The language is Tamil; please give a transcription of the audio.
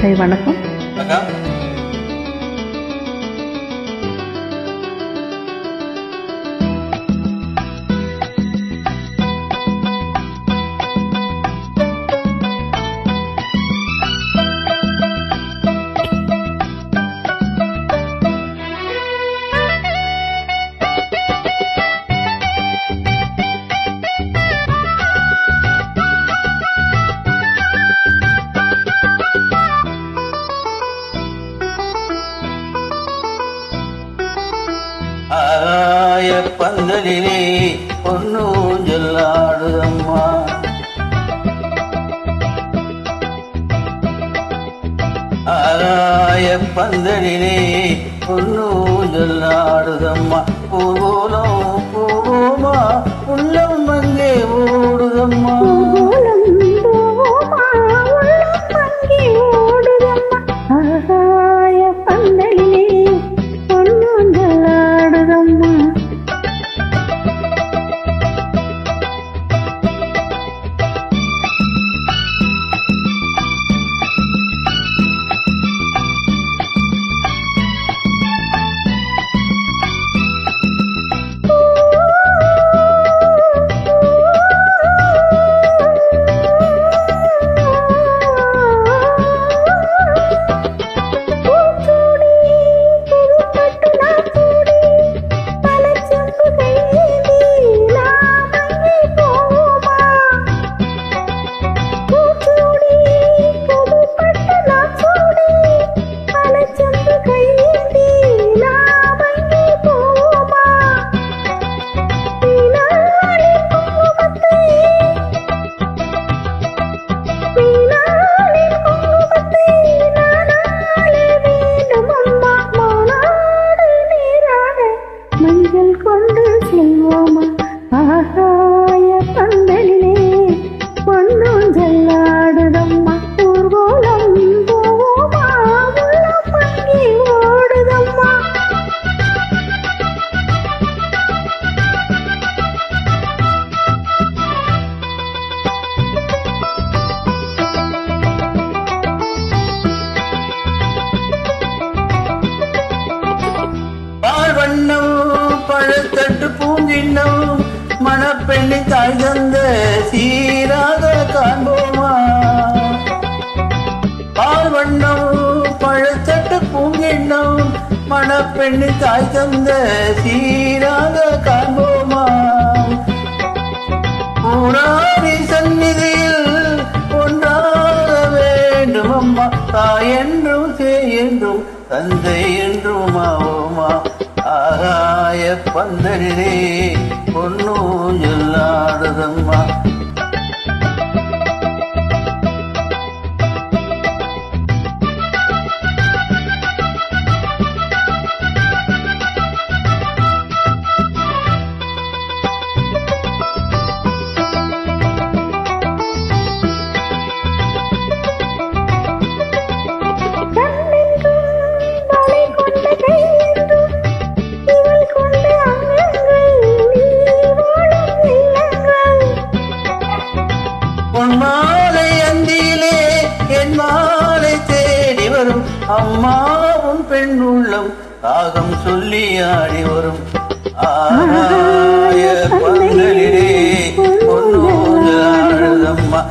வணக்கம். ஆய பந்தலிலே பொன்னூஞ்சல் ஆடுதம்மா, ஆய பந்தலிலே பொன்னூஞ்சல் ஆடுதம்மா. பூவோலம் பூவோமா உள்ளம் அங்கே ஓடுதம்மா, கொண்டு செல்வோமா ஆகாய பந்தலிலே பொன்னூஞ்சல் ஆடுதம்மா. ஊர்வலம் போவோமா உள்ளம் அங்கே ஓடுதம்மா. வண்ணம் பழத்தட்டு பூங்கிண்ணம் மணப்பெண்ணை தாய் தந்த சீராக காண்போமா. பால் வண்ணம் பழத்தட்டு பூங்கிண்ணம் மணப்பெண்ணை தாய் தந்த சீராக காண்போமா. ஊராரி சந்நிதியில் ஒன்றாக வேண்டும் அம்மா, தாய் என்றும் சேய் என்றும் தந்தை என்றும் ஆவோமா. ஆகாய பந்தலிலே பொன்னூஞ்சல் ஆடுதம்மா. உன் மாலை அந்தியிலே என் மாலை தேடி வரும் அம்மா, உன் பெண் உள்ளம் தாகம் சொல்லி ஆடி வரும். ஆய பந்தலிலே பொன்னூஞ்சல் ஆடுதம்மா.